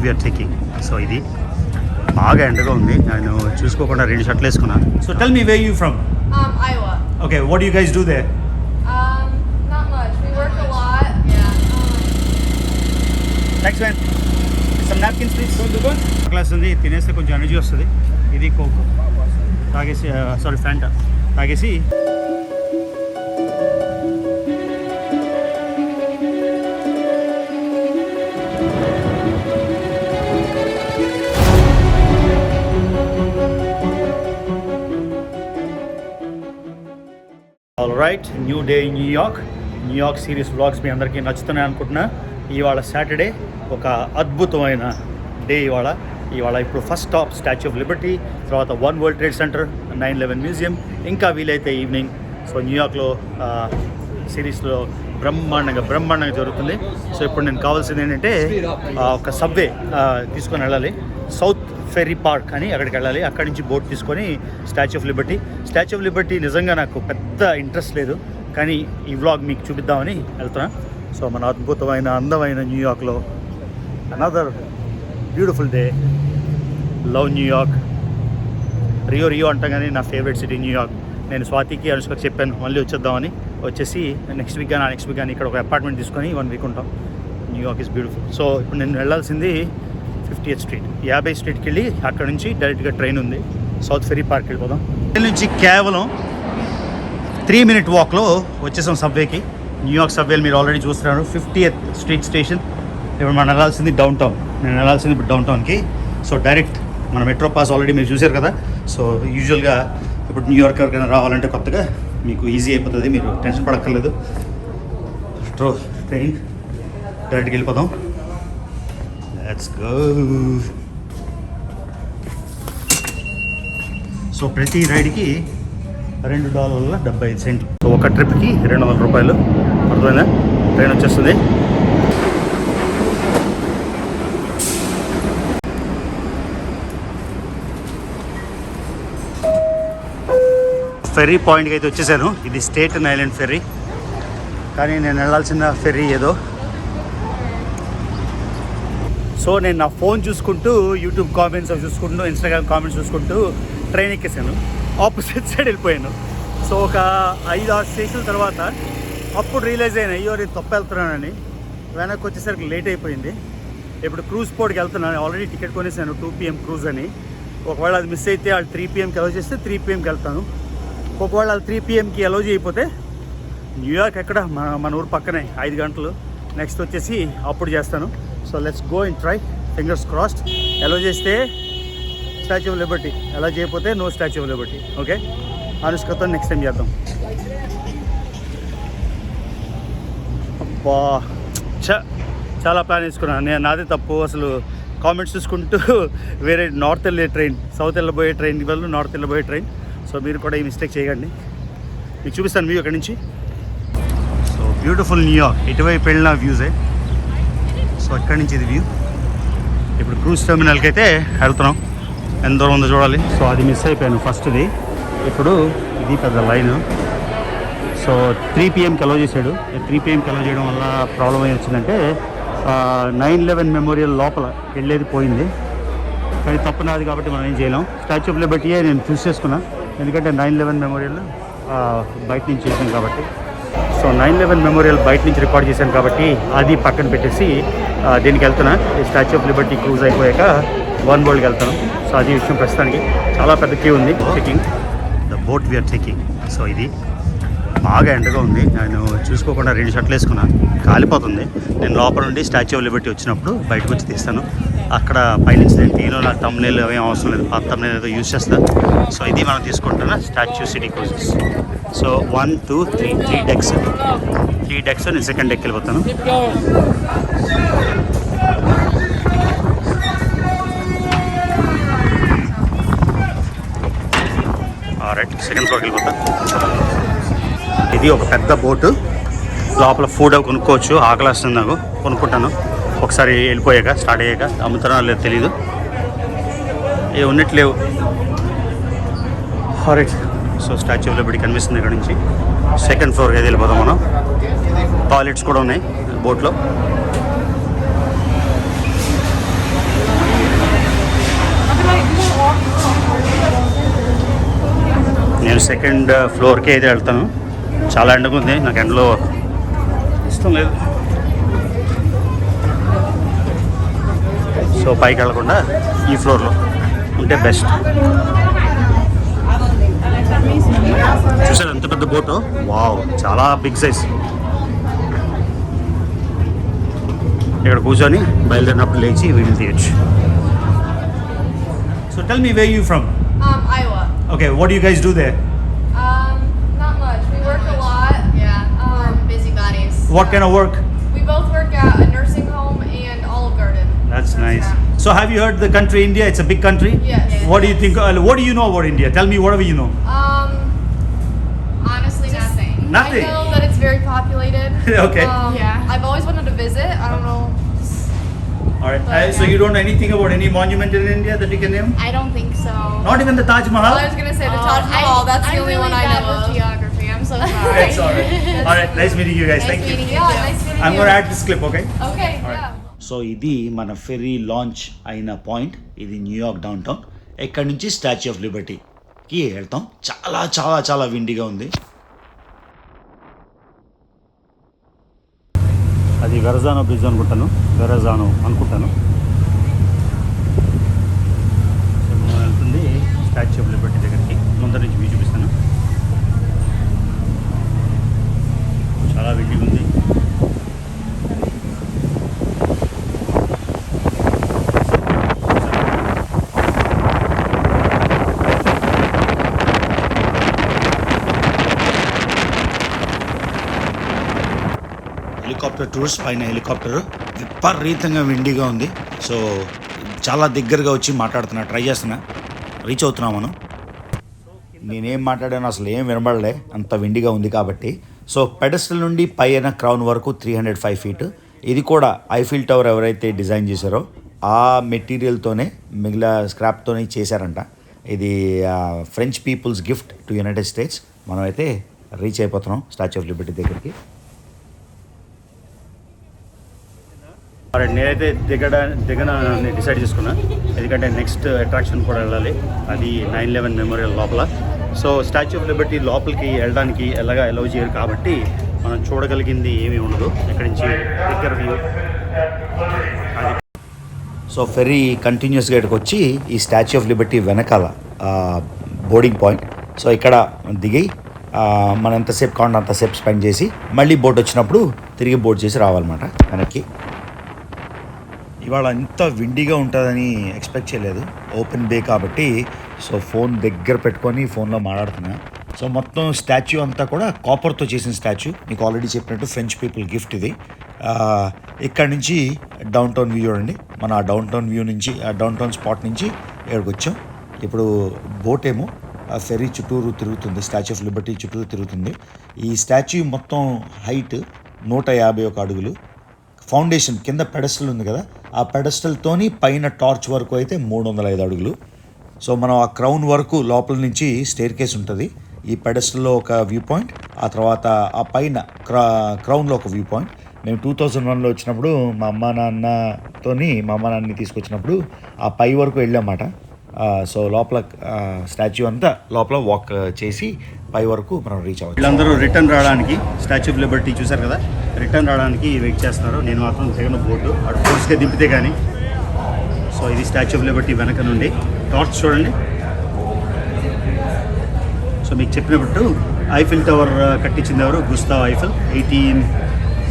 We are taking. So ఇది బాగా ఎండగా ఉంది, నేను చూసుకోకుండా 2 షర్ట్లు వేసుకున్నా. So tell me where you from? Iowa. Okay, what do you guys do there? Not much. We work a lot. Yeah. Thanks man. Some napkins please. Class ఉంది, తినేస్తే కొంచెం ఎనర్జీ వస్తుంది. ఇది కోక్ తాగేసి సారీ ఫ్యాంటా తాగేసి all right. New day in New York series vlogs మీ అందరికీ నచ్చుతున్నాయి అనుకుంటున్నా. ఇవాళ సాటర్డే, ఒక అద్భుతమైన డే ఇవాళ ఇప్పుడు first stop Statue of Liberty, తర్వాత One World Trade Center, 9/11 museum, ఇంకా వీలైతే ఈవినింగ్. సో న్యూయార్క్లో సిరీస్లో బ్రహ్మాండంగా జరుగుతుంది. సో ఇప్పుడు నేను కావాల్సింది ఏంటంటే ఒక సబ్వే తీసుకొని వెళ్ళాలి. సౌత్ ఫెర్రీ పార్క్ అని అక్కడికి వెళ్ళాలి. అక్కడి నుంచి బోట్ తీసుకొని స్టాచ్యూ ఆఫ్ లిబర్టీ నిజంగా నాకు పెద్ద ఇంట్రెస్ట్ లేదు, కానీ ఈ వ్లాగ్ మీకు చూపిద్దామని వెళ్తున్నా. సో మన అద్భుతమైన అందమైన న్యూయార్క్లో another beautiful day. Love New York. Rio అంటాం, కానీ నా ఫేవరెట్ సిటీ న్యూయార్క్. నేను స్వాతికి అనుష్కకి చెప్పాను మళ్ళీ వచ్చేద్దామని. వచ్చేసి నెక్స్ట్ వీక్ కానీ ఇక్కడ ఒక అపార్ట్మెంట్ తీసుకొని 1 వీక్ ఉంటాం. New York is beautiful. సో ఇప్పుడు నేను వెళ్ళాల్సింది 50th స్ట్రీట్, 50 స్ట్రీట్కి వెళ్ళి అక్కడ నుంచి డైరెక్ట్గా ట్రైన్ ఉంది, సౌత్ ఫెర్రీ పార్క్ వెళ్ళిపోదాం. ఇక్కడ నుంచి కేవలం 3 minute వాక్లో వచ్చేసాం సబ్వేకి. న్యూయార్క్ సబ్వేలు మీరు ఆల్రెడీ చూస్తున్నారు. 50th street station. ఇప్పుడు మనం వెళ్ళాల్సింది నేను వెళ్ళాల్సింది ఇప్పుడు డౌన్ టౌన్కి. సో డైరెక్ట్ మన మెట్రో పాస్ ఆల్రెడీ మీరు చూసారు కదా. సో యూజువల్గా ఇప్పుడు న్యూయార్క్ ఎవరికైనా రావాలంటే కొత్తగా మీకు ఈజీ అయిపోతుంది, మీరు టెన్షన్ పడక్కర్లేదు. ట్రైన్ డైరెక్ట్కి వెళ్ళిపోదాం. Let's go. సో ప్రతి రైడ్కి $2.75. సో ఒక ట్రిప్కి $200. అర్థమైందా? ట్రైన్ వచ్చేస్తుంది. ఫెర్రీ పాయింట్కి అయితే వచ్చేసాను. ఇది స్టేటన్ ఐలాండ్ ఫెర్రీ, కానీ నేను వెళ్ళాల్సిన ఫెర్రీ ఏదో. సో నేను నా ఫోన్ చూసుకుంటూ, యూట్యూబ్ కామెంట్స్ చూసుకుంటూ, ఇన్స్టాగ్రామ్ కామెంట్స్ చూసుకుంటూ ట్రైన్ ఎక్కేసాను. ఆపోజిట్ సైడ్ వెళ్ళిపోయాను. సో ఒక 5-6 స్టేషన్ల తర్వాత అప్పుడు రియలైజ్ అయినా, అయ్యో నేను తప్పు వెళ్తున్నానని. వెనక్కి వచ్చేసరికి లేట్ అయిపోయింది. ఇప్పుడు క్రూజ్ పోర్ట్కి వెళ్తున్నాను. ఆల్రెడీ టికెట్ కొనేసాను 2 PM క్రూజ్ అని. ఒకవేళ అది మిస్ అయితే వాళ్ళు 3 PMకి అలౌ చేస్తే 3 PMకి వెళ్తాను. ఒకవేళ వాళ్ళు 3 PMకి అలౌ చేయకపోతే న్యూయార్క్ ఎక్కడ మన ఊరు పక్కనే 5 గంటలు. నెక్స్ట్ వచ్చేసి అప్పుడు చేస్తాను. So let's go and try. Fingers crossed. Allow చేస్తే స్టాచ్యూ ఆఫ్ లిబర్టీ, అలా చేయకపోతే no Statue of Liberty. Okay, అనుష్కతో నెక్స్ట్ టైం చేద్దాం. అబ్బా చాలా ప్లాన్ వేసుకున్నాను నేను. నాదే తప్పు. అసలు కామెంట్స్ చూసుకుంటూ వేరే నార్త్ వెళ్ళే ట్రైన్, సౌత్ వెళ్ళబోయే ట్రైన్ వల్ల నార్త్ వెళ్ళబోయే ట్రైన్. సో మీరు కూడా ఈ మిస్టేక్ చేయకండి. మీకు చూపిస్తాను వ్యూ అక్కడి నుంచి. So beautiful New York. ఇటువైపు వెళ్ళిన వ్యూసే. సో అక్కడి నుంచి ఇది వ్యూ. ఇప్పుడు క్రూజ్ టెర్మినల్కి అయితే వెళ్తున్నాం. ఎంత దూరం ఉందో చూడాలి. సో అది మిస్ అయిపోయాను ఫస్ట్ది. ఇప్పుడు ఇది పెద్ద లైన్. సో 3 PMకి అలౌ చేశాడు. 3 PMకి అలౌ చేయడం వల్ల ప్రాబ్లం ఏమి వచ్చిందంటే 9/11 మెమోరియల్ లోపల వెళ్ళేది పోయింది. కానీ తప్పు నాది కాబట్టి మనం ఏం చేయలేం. స్టాచ్యూ ఆఫ్ లిబర్టీయే నేను చూస్ చేసుకున్నా, ఎందుకంటే 9/11 మెమోరియల్ బయట నుంచి చేశాను కాబట్టి. సో 9/11 మెమోరియల్ బయట నుంచి రికార్డ్ చేశాను కాబట్టి అది పక్కన పెట్టేసి దీనికి వెళ్తున్నా. ఈ స్టాచ్యూ ఆఫ్ లిబర్టీ క్రూజ్ అయిపోయాక వన్ వరల్డ్కి వెళ్తాను. సో అది విషయం. ప్రస్తుతానికి చాలా పెద్ద క్యూ ఉంది. Checking the boat we're taking. So ఇది బాగా ఎండగా ఉంది, నేను చూసుకోకుండా 2 షర్ట్లు వేసుకున్నా, కాలిపోతుంది. నేను లోపల నుండి స్టాచ్యూ ఆఫ్ లిబర్టీ వచ్చినప్పుడు బయటకు వచ్చి తీస్తాను. అక్కడ పైనుంచి నేను తీయను, నా తమ్నేల్ అవేం అవసరం లేదు, పాత తమ్నేల్ ఏదో యూజ్ చేస్తాను. సో ఇది మనం తీసుకుంటున్నా statue city క్రూజెస్. So 1, 2, 3 dex. 3 dex. నేను సెకండ్ డెక్ వెళ్ళిపోతాను. రైట్, సెకండ్ ఫ్లోర్కి వెళ్ళిపోతాను. ఇది ఒక పెద్ద బోటు. లోపల ఫుడ్ అవి కొనుక్కోవచ్చు. ఆకలిస్తుంది నాకు, కొనుక్కుంటాను ఒకసారి వెళ్ళిపోయాక, స్టార్ట్ అయ్యాక. అమ్ముతారో లేదు తెలీదు, ఏ ఉన్నట్లేవు. Right. So Statue of Liberty కనిపిస్తుంది ఇక్కడ నుంచి. సెకండ్ ఫ్లోర్కి అయితే వెళ్ళిపోతాం మనం. టాయిలెట్స్ కూడా ఉన్నాయి బోట్లో. సెకండ్ ఫ్లోర్కి అయితే వెళ్తాను. చాలా ఎండగా ఉంది, నాకు ఎండలో ఇష్టం లేదు. సో పైకి వెళ్ళకుండా ఈ ఫ్లోర్లో ఉంటే బెస్ట్. చూసారు ఎంత పెద్ద బోటు, వావ్, చాలా బిగ్ సైజ్. ఇక్కడ కూర్చొని బయలుదేరినప్పుడు లేచి వీడియో తీయచ్చు. So tell me where you from? Iowa. Okay, what do you guys do there? Not much. We work a lot. Yeah, we're busybodies. What kind of work? We both work at a nursing home and Olive Garden. That's nice. So have you heard the country India? It's a big country. Yes. What do you think? What do you know about India? Tell me whatever you know. Honestly, nothing. Nothing. I know that it's very populated. Okay. Yeah. I've always wanted to visit. I don't know. All right. So you don't know anything about any monument in India that you can name? I don't think so. Not even the Taj Mahal? I was gonna say the Taj Mahal. That's the I'm only really one I bad know with of. geography. I'm so sorry. That's all right. All right. Nice meeting you guys. Nice Thank you. meeting you. Yeah, nice meeting I'm you. going to add this clip, okay? Okay. Alright. Yeah. So ఇది మన ferry launch అయిన point. ఇది New York down town. ఇక్కడ నుంచి statue of లిబర్టీకి వెళ్తాం. చాలా చాలా చాలా విండిగా ఉంది. అది వెరజానో బ్రిడ్జ్ అనుకుంటాను. మనం వెళ్తుంది స్టాచ్యూ ఆఫ్ లిబర్టీ దగ్గరికి. ముందర నుంచి వ్యూ చూపిస్తాను. చాలా విండిగా ఉంది. హెలికాప్టర్ టూర్స్ పైన హెలికాప్టర్ విపరీతంగా విండిగా ఉంది. సో చాలా దగ్గరగా వచ్చి మాట్లాడుతున్నా, ట్రై చేస్తున్నా, రీచ్ అవుతున్నా. మనం నేనేం మాట్లాడాను అసలు ఏం వినబడలే, అంత విండిగా ఉంది కాబట్టి. సో పెడస్టల్ నుండి పైన క్రౌన్ వరకు 305 ఫీట్. ఇది కూడా ఐఫిల్ టవర్ ఎవరైతే డిజైన్ చేశారో ఆ మెటీరియల్తోనే మిగిలిన స్క్రాప్తోనే చేశారంట. ఇది French people's gift to United States. మనమైతే రీచ్ అయిపోతున్నాం స్టాచ్యూ ఆఫ్ లిబర్టీ దగ్గరికి. నేనైతే దిగని డిసైడ్ చేసుకున్నా, ఎందుకంటే నెక్స్ట్ అట్రాక్షన్ కూడా వెళ్ళాలి. అది 9/11 మెమోరియల్ లోపల. సో స్టాచ్యూ ఆఫ్ లిబర్టీ లోపలికి వెళ్ళడానికి ఎలాగా అలౌ చేయరు కాబట్టి మనం చూడగలిగింది ఏమీ ఉండదు ఇక్కడి నుంచి దగ్గర వ్యూ. సో ఫెర్రీ కంటిన్యూస్గా ఇక్కడికి వచ్చి ఈ స్టాచ్యూ ఆఫ్ లిబర్టీ వెనకాల బోర్డింగ్ పాయింట్. సో ఇక్కడ దిగి మనం ఎంతసేపు కావాలంటే అంతసేపు స్పెండ్ చేసి మళ్ళీ బోట్ వచ్చినప్పుడు తిరిగి బోట్ చేసి రావాలన్నమాట వెనక్కి. ఇవాళ ఇంత విండిగా ఉంటుందని ఎక్స్పెక్ట్ చేయలేదు. ఓపెన్ బే కాబట్టి సో ఫోన్ దగ్గర పెట్టుకొని ఫోన్లో మాట్లాడుతున్నా. సో మొత్తం స్టాచ్యూ అంతా కూడా కాపర్తో చేసిన స్టాచ్యూ. మీకు ఆల్రెడీ చెప్పినట్టు ఫ్రెంచ్ పీపుల్ గిఫ్ట్ ఇది. ఇక్కడ నుంచి డౌన్ టౌన్ వ్యూ చూడండి. మన ఆ డౌన్ టౌన్ వ్యూ నుంచి ఆ డౌన్ టౌన్ స్పాట్ నుంచి ఇక్కడికి వచ్చాం. ఇప్పుడు బోట్ ఏమో ఆ ఫెర్రీ చుట్టూరు తిరుగుతుంది, స్టాచ్యూ ఆఫ్ లిబర్టీ చుట్టూరు తిరుగుతుంది. ఈ స్టాచ్యూ మొత్తం హైట్ 151 అడుగులు. ఫౌండేషన్ కింద పెడస్టల్ ఉంది కదా, ఆ పెడస్టల్తోని పైన టార్చ్ వరకు అయితే 305 అడుగులు. సో మనం ఆ క్రౌన్ వరకు లోపల నుంచి స్టేర్ కేస్ ఉంటుంది. ఈ పెడస్టల్లో ఒక వ్యూ పాయింట్, ఆ తర్వాత ఆ పైన క్రౌన్లో ఒక వ్యూ పాయింట్. మేము 2001లో వచ్చినప్పుడు మా అమ్మ నాన్నని తీసుకొచ్చినప్పుడు ఆ పై వరకు వెళ్ళామాట. సో లోపల స్టాచ్యూ అంతా లోపల వాక్ చేసి పై వరకు మనం రీచ్ అవ్వచ్చు. వీళ్ళందరూ రిటర్న్ రావడానికి స్టాచ్యూ ఆఫ్ లిబర్టీ చూసారు కదా, రిటర్న్ రావడానికి వెయిట్ చేస్తున్నారు. నేను మాత్రం దిగన బోర్డు అటు ఫోర్స్గా దింపితే కానీ. సో ఇది స్టాచ్యూ ఆఫ్ లిబర్టీ వెనక నుండి టార్చ్ చూడండి. సో మీకు చెప్పినప్పుడు ఐఫిల్ టవర్ కట్టించింది ఎవరు? Gustave Eiffel.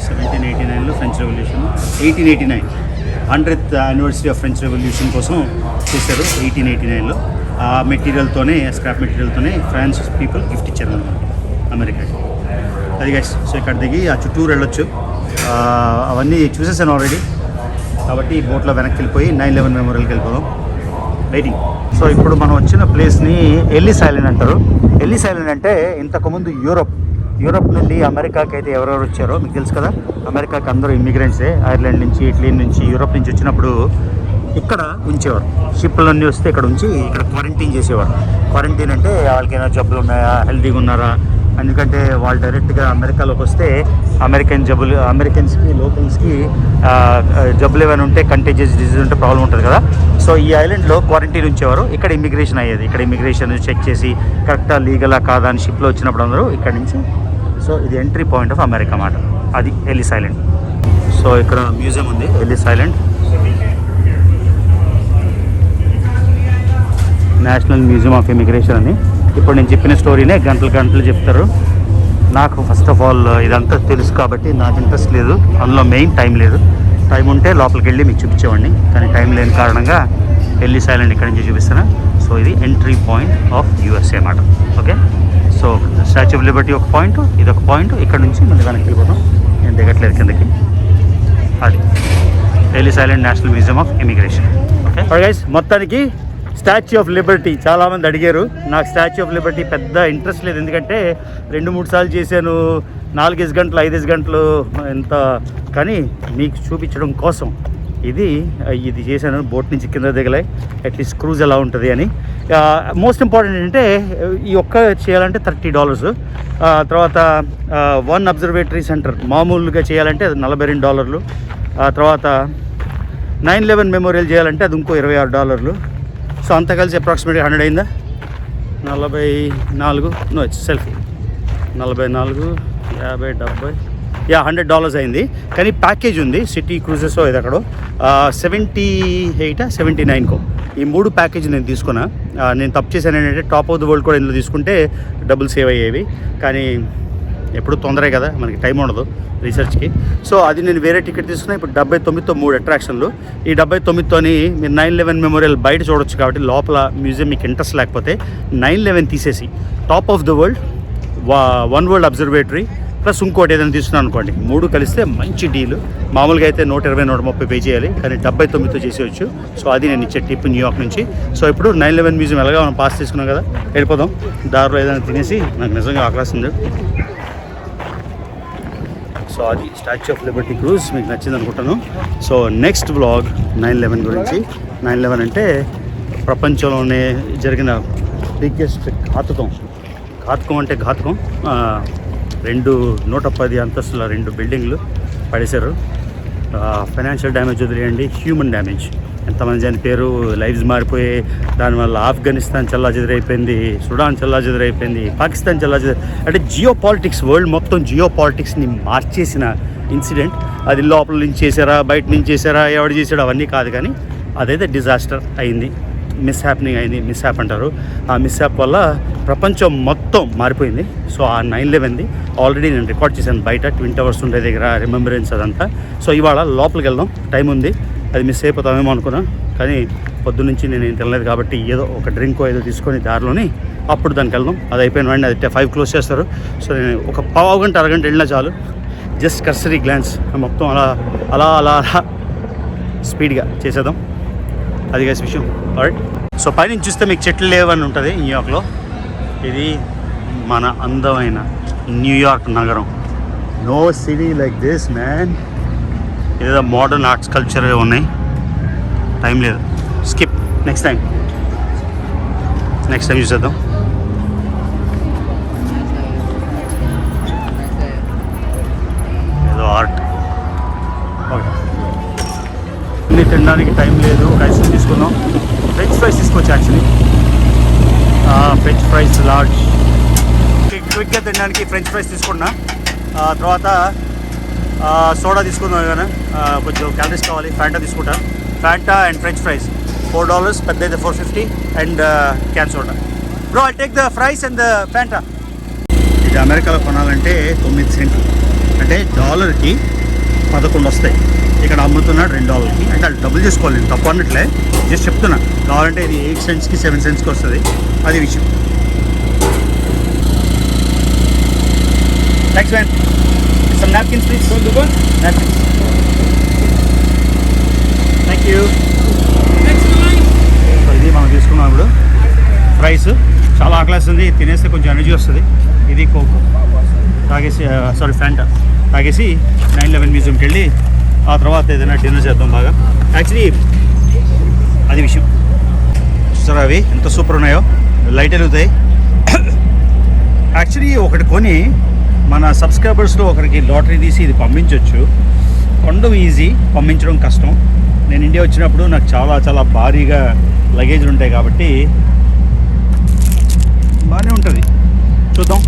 1789లో French revolution. 1889 100th anniversary of French revolution కోసం చేశారు 1889లో. ఆ మెటీరియల్తోనే, స్క్రాప్ మెటీరియల్తోనే ఫ్రాన్స్ పీపుల్ గిఫ్ట్ ఇచ్చారు అనమాట అమెరికాకి. అది గైస్. సో ఇక్కడ దిగి ఆ చుట్టూరు వెళ్ళొచ్చు. అవన్నీ చూసేసాను ఆల్రెడీ. కాబట్టి ఈ బోట్లో వెనక్కి వెళ్ళిపోయి 9/11 మెమోరియల్కి వెళ్ళిపోదాం. వెయిటింగ్. సో ఇప్పుడు మనం వచ్చిన ప్లేస్ని ఎల్లిస్ ఐలాండ్ అంటారు. ఎల్లిస్ ఐలాండ్ అంటే ఇంతకుముందు యూరోప్ నుండి అమెరికాకి అయితే ఎవరెవరు వచ్చారో మీకు తెలుసు కదా. అమెరికాకి అందరూ ఇమ్మిగ్రెంట్సే. ఐర్లాండ్ నుంచి, ఇటలీ నుంచి, యూరోప్ నుంచి వచ్చినప్పుడు ఇక్కడ ఉంచేవారు. షిప్లన్నీ వస్తే ఇక్కడ ఉంచి ఇక్కడ క్వారంటైన్ చేసేవారు. క్వారంటైన్ అంటే వాళ్ళకి ఏమైనా జబ్బులు ఉన్నాయా, హెల్తీగా ఉన్నారా, ఎందుకంటే వాళ్ళు డైరెక్ట్గా అమెరికాలోకి వస్తే అమెరికన్స్కి లోకల్స్కి జబ్బులు ఏమైనా ఉంటే కంటేజియస్ డిసీజ్ ఉంటే ప్రాబ్లం ఉంటుంది కదా. సో ఈ ఐలాండ్లో క్వారంటైన్ ఉంచేవారు. ఇక్కడ ఇమిగ్రేషన్ అయ్యేది. ఇక్కడ ఇమిగ్రేషన్ చెక్ చేసి కరెక్టా లీగలా కాదా అని షిప్లో వచ్చినప్పుడు అందరూ ఇక్కడ నుంచి. సో ఇది ఎంట్రీ పాయింట్ ఆఫ్ అమెరికా అన్నమాట. అది ఎల్లిస్ ఐలాండ్. సో ఇక్కడ మ్యూజియం ఉంది Ellis island, national museum of immigration అని. ఇప్పుడు నేను చెప్పిన స్టోరీనే గంటలు చెప్తారు. నాకు ఫస్ట్ ఆఫ్ ఆల్ ఇదంతా తెలుసు కాబట్టి నాకు ఇంట్రెస్ట్ లేదు అందులో. మెయిన్ టైం లేదు. టైం ఉంటే లోపలికి వెళ్ళి మీకు చూపించేవాడిని, కానీ టైం లేని కారణంగా ఎల్లిస్ ఐలాండ్ ఇక్కడ నుంచి చూపిస్తాను. సో ఇది ఎంట్రీ పాయింట్ ఆఫ్ యూఎస్ఏ అన్నమాట. Okay, so Statue of Liberty ఒక పాయింట్, ఇది ఒక పాయింట్. ఇక్కడ నుంచి మళ్ళీ వెనక్కి వెళ్ళిపోతాం. నేను దిగట్లేదు కిందకి. అది Ellis island national museum of immigration. Okay guys, మొత్తానికి స్టాచ్యూ ఆఫ్ లిబర్టీ చాలామంది అడిగారు. నాకు స్టాచ్యూ ఆఫ్ లిబర్టీ పెద్ద ఇంట్రెస్ట్ లేదు, ఎందుకంటే 2-3 సార్లు చేశాను, 4 గంటలు 5 గంటలు ఎంత. కానీ మీకు చూపించడం కోసం ఇది చేశాను. బోట్ నుంచి కింద దిగలే, అట్లీస్ట్ క్రూజ్ ఎలా ఉంటుంది అని. మోస్ట్ ఇంపార్టెంట్ ఏంటంటే ఈ ఒక్క చేయాలంటే $30. తర్వాత 1 అబ్జర్వేటరీ సెంటర్ మామూలుగా చేయాలంటే అది $42. తర్వాత 9/11 మెమోరియల్ చేయాలంటే అది ఇంకో $26. సో అంతా కలిసి అప్రాక్సిమేట్గా 100 అయిందా? 44 నో ఇట్స్ సెల్ఫీ 44 50 70 $100 అయింది. కానీ ప్యాకేజ్ ఉంది సిటీ క్రూజెస్ ఇది అక్కడ 78 79కో. ఈ 3 ప్యాకేజ్ నేను తీసుకున్నా. నేను తప్పు చేశాను ఏంటంటే టాప్ ఆఫ్ ది వరల్డ్ కూడా ఇందులో తీసుకుంటే డబ్బులు సేవ్ అయ్యేవి. కానీ ఎప్పుడు తొందరే కదా, మనకి టైం ఉండదు రీసెర్చ్కి. సో అది నేను వేరే టికెట్ తీసుకున్నా. ఇప్పుడు 79తో 3 అట్రాక్షన్లు. ఈ 79తోని మీరు 9/11 మెమోరియల్ బయట చూడొచ్చు. కాబట్టి లోపల మ్యూజియం మీకు ఇంట్రెస్ట్ లేకపోతే 9/11 తీసేసి top of the world, 1 world observatory plus ఇంకోటి ఏదైనా తీసుకున్నాను అనుకోండి, 3 కలిస్తే మంచి డీలు. మామూలుగా అయితే 120-130 పే చేయాలి, కానీ 79తో చేసేయచ్చు. సో అది నేను ఇచ్చే టిప్ న్యూయార్క్ నుంచి. సో ఇప్పుడు 9/11 మ్యూజియం ఎలాగా మనం పాస్ తీసుకున్నాం కదా, వెళ్ళిపోదాం. దారిలో ఏదైనా తినేసి, నాకు నిజంగా ఆకలిస్తుంది. సో అది స్టాచ్యూ ఆఫ్ లిబర్టీ క్రూజ్ మీకు నచ్చింది అనుకుంటాను. సో నెక్స్ట్ వ్లాగ్ 9/11 గురించి. 9/11 అంటే ప్రపంచంలోనే జరిగిన బిగ్గెస్ట్ ఘాతుకం. అంటే ఘాతుకం. 110 అంతస్తుల 2 బిల్డింగ్లు పడేశారు. ఫైనాన్షియల్ డ్యామేజ్ వదిలేయండి, హ్యూమన్ డ్యామేజ్. ఎంతమంది చనిపోయారు, లైఫ్స్ మారిపోయాయి. దానివల్ల ఆఫ్ఘనిస్తాన్ చెల్లాచెదురైపోయింది, సుడాన్ చెల్లాచెదురైపోయింది, పాకిస్తాన్ అంటే జియో పాలిటిక్స్, వరల్డ్ మొత్తం జియో పాలిటిక్స్ని మార్చేసిన ఇన్సిడెంట్. అది లోపల నుంచి చేశారా, బయట నుంచి చేశారా, ఎవడు చేశాడు అవన్నీ కాదు, కానీ అదైతే డిజాస్టర్ అయింది, మిస్హ్యాప్నింగ్ అయింది. మిస్హ్యాప్ అంటారు. ఆ మిస్హ్యాప్ వల్ల ప్రపంచం మొత్తం మారిపోయింది. సో ఆ 9/11ది ఆల్రెడీ నేను రికార్డ్ చేశాను బయట, 20 hours ఉండే దగ్గర రిమెంబరెన్స్ అదంతా. సో ఇవాళ లోపలికి వెళ్దాం, టైం ఉంది. అది మిస్ అయిపోతామేమో అనుకున్నా, కానీ పొద్దున్నుంచి నేను ఏం తినలేదు కాబట్టి ఏదో ఒక డ్రింక్ ఏదో తీసుకొని దారిలోని అప్పుడు దానికి వెళ్దాం. అది అయిపోయిన వెంటనే అది 5 క్లోజ్ చేస్తారు. సో నేను ఒక పావు గంట అరగంట వెళ్ళినా చాలు, జస్ట్ కర్సరీ గ్లాన్స్ మొత్తం అలా అలా అలా అలా స్పీడ్గా చేసేద్దాం. అది గైస్ విషయం. రైట్, సో పైనుంచి చూస్తే మీకు చెట్లు లేవని ఉంటుంది న్యూయార్క్లో. ఇది మన అందమైన న్యూయార్క్ నగరం. No city like this man. ఏదో మోడర్న్ ఆర్ట్స్ కల్చర్ ఉన్నాయి. టైం లేదు, స్కిప్. నెక్స్ట్ టైం చూసేద్దాం. ఏదో ఆర్ట్. ఓకే, అన్నీ తినడానికి టైం లేదు. ఐస్ క్రీమ్ తీసుకుందాం. ఫ్రెంచ్ ఫ్రైస్ తీసుకోవచ్చు యాక్చువల్లీ. French fries large. క్విక్గా తినడానికి ఫ్రెంచ్ ఫ్రైస్ తీసుకున్నా. తర్వాత సోడా తీసుకుందాం. ఏమైనా కొంచెం క్యాలరీస్ కావాలి. ఫ్యాంటా తీసుకుంటా. ఫ్యాంటా అండ్ ఫ్రెంచ్ ఫ్రైస్ $4, పెద్ద అయితే $4.50 and can soda. Bro I take the fries and the Fanta. ఇది అమెరికాలో కొనాలంటే 9 సెంట్లు, అంటే $1కి 11 వస్తాయి. ఇక్కడ అమ్ముతున్నాడు $2కి. అంటే వాళ్ళు డబ్బులు చేసుకోవాలి, నేను తప్పు అన్నట్లే, జస్ట్ చెప్తున్నా. కావాలంటే ఇది 8 సెంట్స్కి 7 సెంట్స్కి వస్తుంది. అది విషయం. Thanks man. Some napkins please. Napkins. Thank you. So ఇది మనం తీసుకున్నాం ఇప్పుడు ఫ్రైస్. చాలా ఆకలేస్తుంది, తినేస్తే కొంచెం ఎనర్జీ వస్తుంది. ఇది కోక్ తాగేసి, ఫ్యాంటా తాగేసి 9/11 మ్యూజియంకి వెళ్ళి ఆ తర్వాత ఏదైనా డిన్నర్ చేద్దాం బాగా. యాక్చువల్లీ అది విషయం. చూసారా అవి ఎంత సూపర్ ఉన్నాయో, లైట్ వెలుగుతాయి. యాక్చువల్లీ ఒకటి కొని మన సబ్స్క్రైబర్స్లో ఒకరికి లాటరీ తీసి ఇది పంపించవచ్చు. కొనడం ఈజీ, పంపించడం కష్టం. నేను ఇండియా వచ్చినప్పుడు నాకు చాలా చాలా భారీగా లగేజ్లు ఉంటాయి కాబట్టి బాగానే ఉంటుంది. చూద్దాం.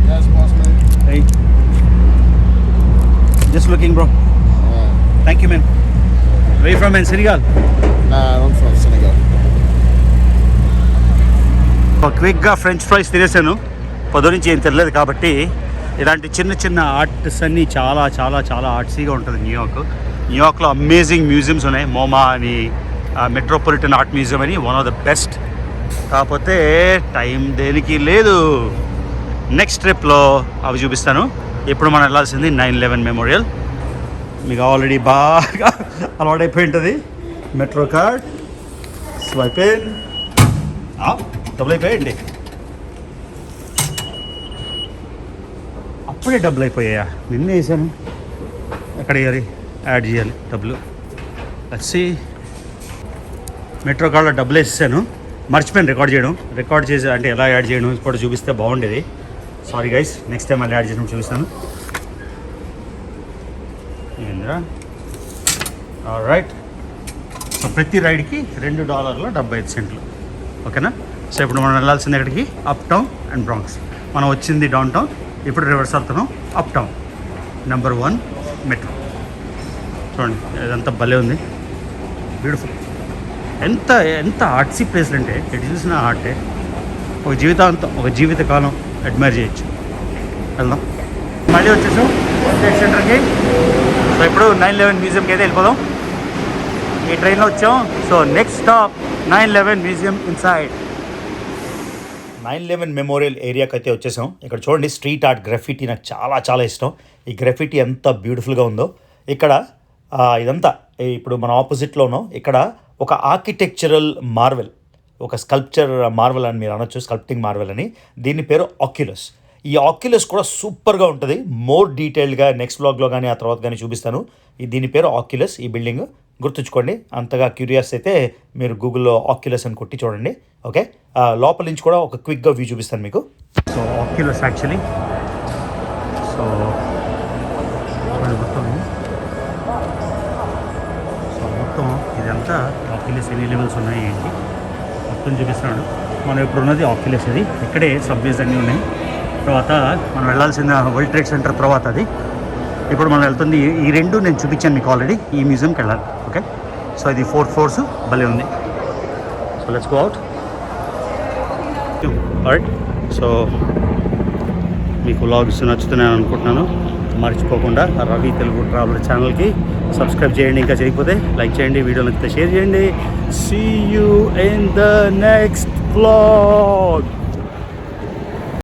Yes, boss man. Hey. Just looking, bro. Thank you, man. Where you from, man? Senegal? Nah, I'm from Senegal. క్విక్గా ఫ్రెంచ్ ఫ్రైస్ తినేసాను. పొద్దు నుంచి ఏం తెలియదు కాబట్టి ఇలాంటి చిన్న చిన్న ఆర్ట్స్ అన్నీ చాలా చాలా చాలా ఆర్ట్సీగా ఉంటుంది న్యూయార్క్లో అమేజింగ్ మ్యూజియంస్ ఉన్నాయి. మోమా అని, మెట్రోపాలిటన్ ఆర్ట్ మ్యూజియం అని, వన్ ఆఫ్ ద బెస్ట్. కాకపోతే టైం దేనికి లేదు. నెక్స్ట్ ట్రిప్లో అవి చూపిస్తాను. ఇప్పుడు మనం వెళ్ళాల్సింది 9/11 మెమోరియల్. మీకు ఆల్రెడీ బాగా అలవాటైపోయి ఉంటుంది. మెట్రో కార్డ్ స్వైప్ ఇన్, డబ్బులు అయిపోయాయండి. అప్పుడే డబ్బులు అయిపోయాయా? నిన్న వేసాను. ఎక్కడ వేయాలి? యాడ్ చేయాలి డబ్బులు. వచ్చి మెట్రో కార్డ్లో డబ్బులు వేసేసాను. మర్చిపోయాను రికార్డ్ చేసి అంటే ఎలా యాడ్ చేయడం కూడా చూపిస్తే బాగుండేది. సారీ గైస్, నెక్స్ట్ టైం మళ్ళీ యాడ్ చేయడం చూపిస్తాను. ఏంద్రా రైట్. సో ప్రతి రైడ్కి $2.75. ఓకేనా? సో ఇప్పుడు మనం వెళ్ళాల్సింది ఎక్కడికి? Uptown and Bronx. మనం వచ్చింది డౌన్ టౌన్, ఇప్పుడు రివర్స్ వెళ్తున్నాం అప్ టౌన్. Number 1 metro. చూడండి ఇదంతా భలే ఉంది, బ్యూటిఫుల్. ఎంత ఎంత ఆర్ట్సీ ప్లేస్లు అంటే ఎటు చూసినా ఆర్టే. ఒక జీవితకాలం అడ్మైర్ చేయొచ్చు. వెళ్దాం. మళ్ళీ వచ్చేసాం స్టేట్ సెంటర్కి. సో ఇప్పుడు 9/11 మ్యూజియంకి అయితే వెళ్ళిపోదాం. ఈ ట్రైన్లో వచ్చాం. So next stop 9/11 museum inside. 9/11 memorial ఏరియాకి అయితే వచ్చేసాం. ఇక్కడ చూడండి స్ట్రీట్ ఆర్ట్ గ్రాఫిటీ నాకు చాలా చాలా ఇష్టం. ఈ గ్రాఫిటీ ఎంత బ్యూటిఫుల్గా ఉందో. ఇక్కడ ఇదంతా ఇప్పుడు మన ఆపోజిట్లో ఉన్నాం. ఇక్కడ ఒక ఆర్కిటెక్చరల్ మార్వెల్, ఒక స్కల్ప్చర్ మార్వెల్ అని మీరు అనొచ్చు, స్కల్ప్టింగ్ మార్వెల్ అని. దీని పేరు ఆక్యులస్. ఈ ఆక్యులస్ కూడా సూపర్గా ఉంటుంది. మోర్ డీటెయిల్గా నెక్స్ట్ వ్లాగ్లో కానీ ఆ తర్వాత కానీ చూపిస్తాను. దీని పేరు ఆక్యులస్. ఈ బిల్డింగ్ గుర్తుంచుకోండి. అంతగా క్యూరియస్ అయితే మీరు గూగుల్లో ఆక్యులస్ అని కొట్టి చూడండి. ఓకే, లోపల నుంచి కూడా ఒక క్విక్గా వ్యూ చూపిస్తాను మీకు. సో ఆక్యులస్ యాక్చువల్లీ మొత్తం ఇదంతా ఆక్యులస్ ఎన్ని లెవెల్స్ ఉన్నాయి ఏంటి మొత్తం చూపిస్తున్నాడు. మనం ఇప్పుడు ఉన్నది ఆక్యులస్. ఇది ఇక్కడే సబ్వేస్ అన్నీ ఉన్నాయి. తర్వాత మనం వెళ్ళాల్సిన వరల్డ్ ట్రేడ్ సెంటర్ తర్వాత అది. ఇప్పుడు మనం వెళ్తుంది ఈ రెండు నేను చూపించాను మీకు ఆల్రెడీ. ఈ మ్యూజియంకి వెళ్ళాలి. ఓకే, సో ఇది 4 floors భలే ఉంది. So let's go out. Right, so మీకు వ్లాగ్స్ నచ్చుతున్నాయని అనుకుంటున్నాను. మర్చిపోకుండా రవి తెలుగు ట్రావెలర్ ఛానల్కి సబ్స్క్రైబ్ చేయండి. ఇంకా చేయకపోతే లైక్ చేయండి, వీడియో నచ్చితే షేర్ చేయండి. See you in the next vlog.